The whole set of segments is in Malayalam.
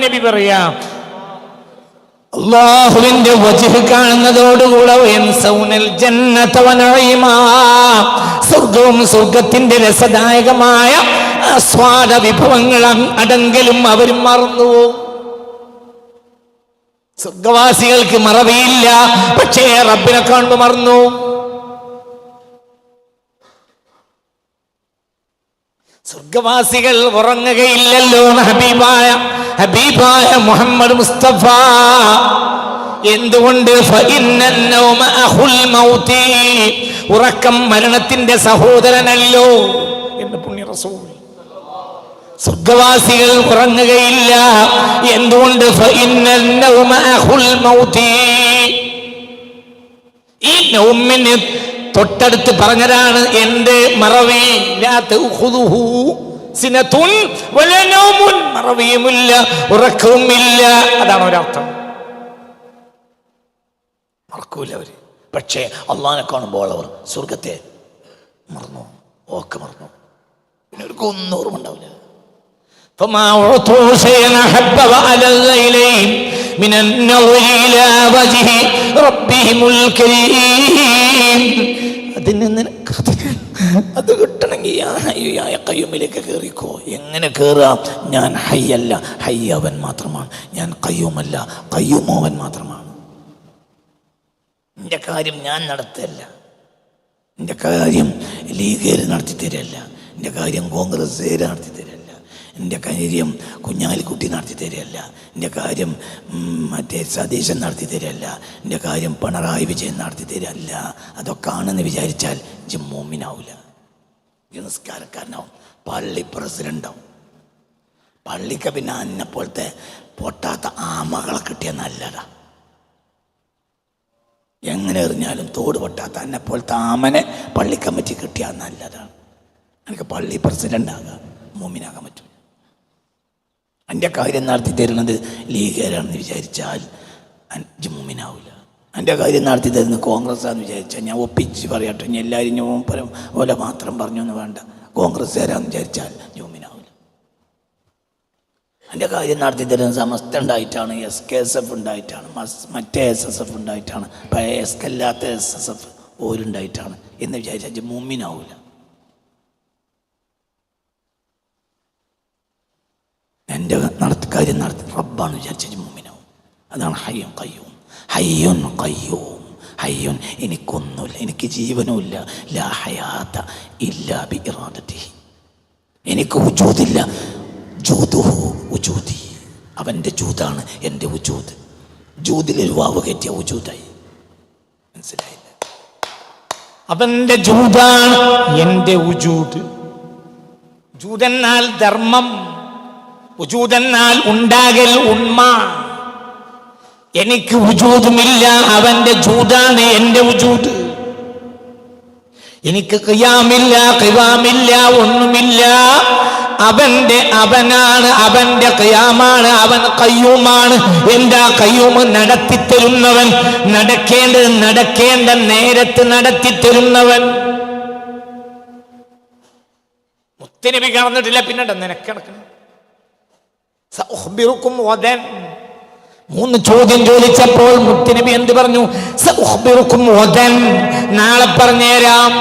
നബി പറയാം, അല്ലാഹുവിന്റെ വജ്ഹ് കാണുന്നതോടുകൂടെ സ്വർഗവും സ്വർഗത്തിന്റെ രസദായകമായ ആസ്വാദ വിഭവങ്ങൾ അടങ്കലും അവരും മറന്നുപോകും. സ്വർഗവാസികൾക്ക് മറവിയില്ല, പക്ഷേ റബ്ബിനെ കണ്ടു മറന്നു. സ്വർഗവാസികൾ ഉറങ്ങുകയില്ലല്ലോ. ഹബീബായ മുഹമ്മദ് മുസ്തഫ എന്തുകൊണ്ട്? ഉറക്കം മരണത്തിന്റെ സഹോദരനല്ലോ എന്ന് പുണ്യ റസൂൽ. സ്വർഗവാസികൾ ഉറങ്ങുകയില്ല. എന്തുകൊണ്ട്? ഈ നൗമിന് തൊട്ടടുത്ത് പറഞ്ഞതാണ് എന്റെ മറവി. മറവിയുമില്ല, ഉറക്കവുമില്ല. അതാണ് ഒരർത്ഥം. മറക്കൂല അവര്. പക്ഷേ അള്ളാഹിനെ കാണുമ്പോൾ അവർ സ്വർഗത്തെ മറന്നു, ഓക്കെ മറന്നു. പിന്നെ അവർക്ക് ഒന്നും ഓർമ്മ ഉണ്ടാവില്ല. അത് കിട്ടണമെങ്കിൽ കയ്യൂമിലേക്ക് കയറിക്കോ. എങ്ങനെ കയറാം? ഞാൻ ഹയ്യല്ല, ഹയ്യ അവൻ മാത്രമാണ്. ഞാൻ കയ്യൂമല്ല, കയ്യൂമോ അവൻ മാത്രമാണ്. എൻ്റെ കാര്യം ഞാൻ നടത്തല്ല, എൻ്റെ കാര്യം ലീഗേര് നടത്തി തരല്ല, എൻ്റെ കാര്യം കോൺഗ്രസ്സുകാർ നടത്തി തരല്ല, എൻ്റെ കാര്യം കുഞ്ഞാലിക്കുട്ടി നടത്തി തരല്ല, എൻ്റെ കാര്യം മറ്റേ സതീശൻ നടത്തി തരല്ല, എൻ്റെ കാര്യം പിണറായി വിജയൻ നടത്തി തരല്ല. അതൊക്കെ ആണെന്ന് വിചാരിച്ചാൽ മുഅ്മിനാവില്ല, നിസ്കാരക്കാരനാവും, പള്ളി പ്രസിഡൻ്റാവും. പള്ളിക്ക് പിന്നെ അന്നെ പോലത്തെ പൊട്ടാത്ത ആമകളെ കിട്ടിയ നല്ലതാ. എങ്ങനെ എറിഞ്ഞാലും തോട് പൊട്ടാത്ത എന്നെ പോലത്തെ ആമനെ പള്ളി കമ്മിറ്റി കിട്ടിയാൽ നല്ലതാണ്. എനിക്ക് പള്ളി പ്രസിഡൻ്റ് ആകാം, മുഅ്മിനാകാൻ പറ്റും. എൻ്റെ കാര്യം നടത്തി തരുന്നത് ലീഗേരാണെന്ന് വിചാരിച്ചാൽ മുഅ്മിനാവില്ല. എൻ്റെ കാര്യം നടത്തി തരുന്നത് കോൺഗ്രസ്സാന്ന് വിചാരിച്ചാൽ ഞാൻ ഒപ്പിച്ച് പറയട്ടെ, ഇനി എല്ലാവരും ഞാൻ പോലെ മാത്രം പറഞ്ഞു എന്ന് വേണ്ട, കോൺഗ്രസ്സുകാരാന്ന് വിചാരിച്ചാൽ മുഅ്മിനാവില്ല. എൻ്റെ കാര്യം നടത്തി തരുന്നത് സമസ്ത ഉണ്ടായിട്ടാണ്, SKSF ഉണ്ടായിട്ടാണ്, മറ്റേ SSF ഉണ്ടായിട്ടാണ്, പഴയ SK അല്ലാത്ത SSF ഓരുണ്ടായിട്ടാണ് എന്ന് വിചാരിച്ചാൽ മുഅ്മിനാവില്ല. എൻ്റെ കാര്യം നടത്തി റബ്ബാണ് വിചാരിച്ചാൽ മുഅ്മിനാവും. അതാണ് ഹയ്യുൻ ഖയ്യൂം. ഹയ്യുൻ ഖയ്യൂം. ഹയ്യുൻ, എനിക്കൊന്നുമില്ല, എനിക്ക് ജീവനുമില്ല. ലാ ഹയാത ഇല്ലാ ബി ഇറാദതിഹി. എനിക്ക് വുജൂദില്ല, ജൂദുഹു വുജൂദി. അവൻ്റെ ജൂദാണ് എൻ്റെ വുജൂദ്. ജൂദിലൊരു വാവ് കയറ്റിയ വുജൂദായി. മനസ്സിലായില്ല? അവൻ്റെ ജൂദാണ് എൻ്റെ വുജൂദ്. ജൂദെന്നാൽ ധർമ്മം, വുജൂദെന്നാൽ ഉണ്ടാകൽ, ഉണ്മ. എനിക്ക് വുജൂദുമില്ല, അവൻ്റെ ജൂദാണ് എൻ്റെ വുജൂദ്. എനിക്ക് ഖിയാമില്ല, ഖിവാമില്ല, ഒന്നുമില്ല. അവനാണ്, അവന്റെ ഖിയാമാണ്, അവൻ ഖയ്യൂമാണ്. എന്താ ഖയ്യൂം? നടത്തിത്തരുന്നവൻ, നടക്കേണ്ട നേരത്ത് നടത്തിത്തരുന്നവൻ. മുത്തനബി കാണുന്നിട്ടില്ല, പിന്നെന്താ നിനക്കിടക്കണം? സഉഖ്ബിറുക്കും വദൻ. 3 ചോദ്യം ചോദിച്ചപ്പോൾ മുത്തനബി എന്ത് പറഞ്ഞു? സഉഖ്ബിറുക്കും വദൻ, നാളെ പറഞ്ഞുതരാം.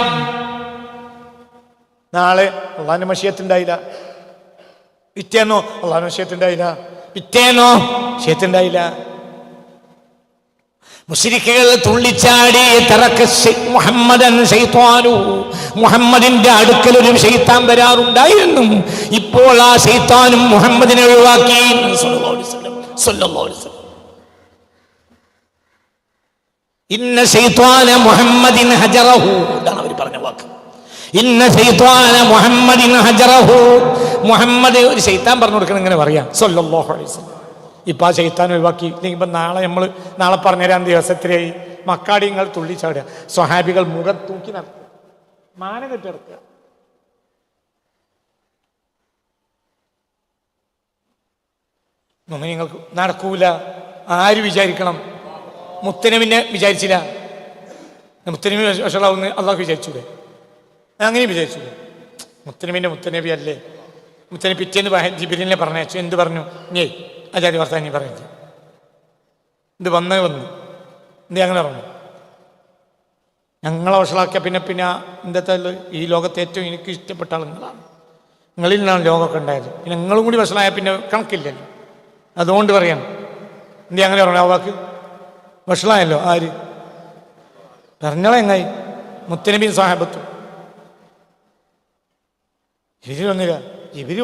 നാളെ അള്ളാഹിന്റെ മശിയത്തുണ്ടായില്ല, പിറ്റേന്നോ അള്ളാഹിന്റെ മശിയത്തുണ്ടായില്ല, പിറ്റേന്നോ മശിയത്തുണ്ടായില്ല. മുശ്രിക്കുകൾ തുള്ളിച്ചാടി, മുഹമ്മദിന്റെ അടുക്കൽ ഒരു ശൈത്താൻ വരാറുണ്ടായിരുന്നു. ഇപ്പോൾ ആ ശൈത്താനും മുഹമ്മദിനെ ഒഴിവാക്കി. ഇന്ന ശൈത്വാന മുഹമ്മദിൻ ഹജറഹു, ഇതാണ് അവർ പറഞ്ഞ വാക്ക്. ഇന്ന ശൈത്വാന മുഹമ്മദിൻ ഹജറഹു. മുഹമ്മദ് ഒരു ശൈത്താൻ പറഞ്ഞു കൊടുക്കണം, ഇങ്ങനെ പറയാം സല്ലല്ലാഹു അലൈഹി വസല്ലം. ഇപ്പം ആ ശൈത്താൻ ഒഴിവാക്കി. ഇല്ലെങ്കിൽ ഇപ്പം നാളെ പറഞ്ഞുതരാൻ ദിവസത്തിലായി മക്കാടിങ്ങൾ തുള്ളിച്ചാടുക, സ്വഹാബികൾ മുഖം തൂക്കി നടത്തുക, മാന കെട്ടിടക്കുക. നിങ്ങൾക്ക് നടക്കൂല. ആര് വിചാരിക്കണം? മുത്തനബിനെ വിചാരിച്ചില്ല. മുത്തനബി വഷളാവുന്ന അള്ളാഹു വിചാരിച്ചൂടെ? അങ്ങനെ വിചാരിച്ചൂടെ? മുത്തനബി അല്ലേ? മുത്തനബി പിറ്റേന്ന് ജിബ്രീലിനെ പറഞ്ഞയച്ചു. എന്ത് പറഞ്ഞു? ആചാര്യ വർത്താനി പറയുന്നത്. ഇത് വന്ന് എന്ത് അങ്ങനെ പറഞ്ഞു? ഞങ്ങളെ വഷളാക്കിയ പിന്നെ എന്താ ഈ ലോകത്തെ ഏറ്റവും എനിക്ക് ഇഷ്ടപ്പെട്ട ആൾ നിങ്ങളാണ്. നിങ്ങളിൽ നിന്നാണ് ലോകമൊക്കെ ഉണ്ടായത്. പിന്നെ നിങ്ങളും കൂടി വഷളായ പിന്നെ കണക്കില്ലല്ലോ. അതുകൊണ്ട് പറയാം, എന്ത് അങ്ങനെ പറഞ്ഞു? ആ വാക്ക് വഷളായല്ലോ. ആര് പറഞ്ഞോളെ? എങ്ങായി മുത്തനബിയും സാഹബത്തും. ഇവര്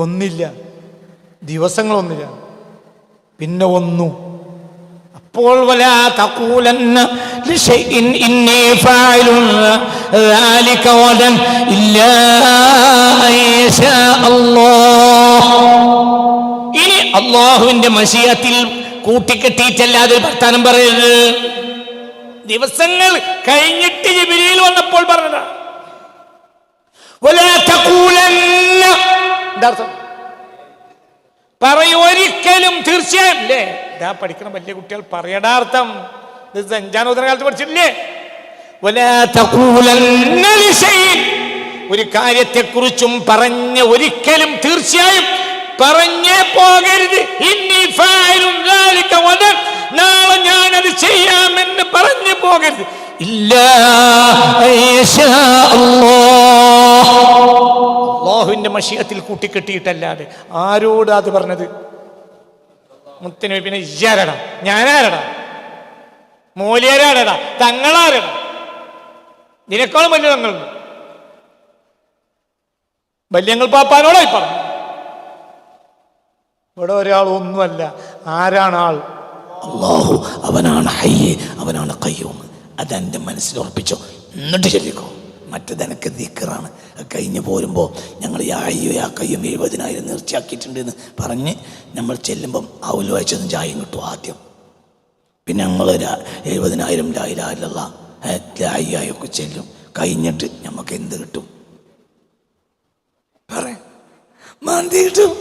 ഒന്നില്ല, ദിവസങ്ങളൊന്നില്ല, പിന്നെ ഒന്നു. അപ്പോൾ വലാ തഖൂലന്ന ലിശൈഇൻ ഇന്നി ഫാഇലുൻ ദാലിക ഗദൻ ഇല്ലാ യശാ അല്ലാഹ്. ഇനി അല്ലാഹുവിന്റെ മശിയത്തിൽ കൂട്ടിക്കെട്ടിയിട്ടല്ലാതെ വർത്താനം പറയരുത്. ദിവസങ്ങൾ കഴിഞ്ഞിട്ട് ജിബ്രീൽ വന്നപ്പോൾ പറഞ്ഞതാ. വലാ തഖൂലന്ന, എന്താർത്ഥം? ഒരിക്കലും, തീർച്ചയായും. അല്ലേ, ഇതാ പഠിക്കണം വലിയ കുട്ടികൾ പറയടാർത്ഥം. ഇത് അഞ്ചാനോദന കാലത്ത് പഠിച്ചിട്ടില്ലേ? വലാ തഖൂലന്ന ലിശൈഇൻ, ഒരു കാര്യത്തെക്കുറിച്ചും ഒരിക്കലും തീർച്ചയായും പറഞ്ഞേ പോകരുത്. ഇന്നി ഫാഇലുൻ ദാലിക ഗദൻ, നാളെ ഞാനത് ചെയ്യാമെന്ന് പറഞ്ഞു പോകരുത്. ഇല്ലാ യശാ അല്ലാഹ്, അല്ലാഹുവിന്റെ മശിയത്തിൽ കൂട്ടിക്കെട്ടിയിട്ടല്ലാതെ. ആരോട് അത് പറഞ്ഞത്? മുത്തനബി. പിന്നെ ഇയ്യാരടാ, ഞാനാരടാ, മൂല്യരാരടാ, തങ്ങളാരടാ? നിനക്കോളം വലിയ തങ്ങൾ വല്യങ്ങൾ പാപ്പാനോടായി പറഞ്ഞു. ഇവിടെ ഒരാൾ ഒന്നുമല്ല. ആരാണ് ആൾ? അല്ലാഹു. അവനാണ് ഹയ്യ്, അവനാണ് ഖയ്യൂം. അതെൻ്റെ മനസ്സിൽ ഉറപ്പിച്ചോ, എന്നിട്ട് ചൊല്ലിക്കോ. മറ്റത് എനിക്ക് ദിക്റാണ്. കഴിഞ്ഞ് പോരുമ്പോൾ ഞങ്ങൾ യാ ഹയ്യു യാ ഖയ്യൂം 70,000 നേർച്ചയാക്കിയിട്ടുണ്ട് എന്ന് പറഞ്ഞ് നമ്മൾ ചെല്ലുമ്പം അവല് വായിച്ചതും ചായയും കിട്ടും ആദ്യം. പിന്നെ ഞങ്ങൾ 70,000 ലാ ഇലാഹ ഇല്ലല്ലാഹ് ലാ ഹയ്യായൊക്കെ ചെല്ലും. കഴിഞ്ഞിട്ട് നമുക്ക് എന്ത് കിട്ടും? മന്തി കിട്ടും,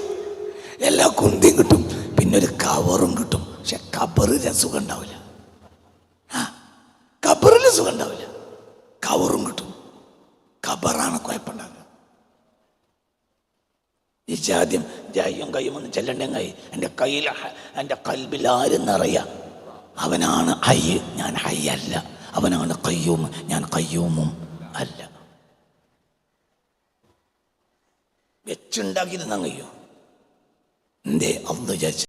എല്ലാ കുന്തിയും കിട്ടും, പിന്നെ ഒരു കവറും കിട്ടും. പക്ഷെ കബറിന് സുഖം ഉണ്ടാവില്ല. കബറിന് സുഖം ഉണ്ടാവില്ല. കവറും കിട്ടും. കബറാണ് കുഴപ്പമുണ്ടാകുക. ആദ്യം ജായും കയ്യുമൊന്നും ചെല്ലണ്ടെങ്കിൽ എൻ്റെ കൽബിൽ ആരെന്നറിയാം. അവനാണ് ഹയ്യ്, ഞാൻ ഹയ്യല്ല. അവനാണ് ഖയ്യൂം, ഞാൻ ഖയ്യൂമും അല്ല. വെച്ചുണ്ടാക്കി തിന്നാൻ കഴിയോ? എന്തേ അള്ളാഹു വിചാരിച്ചു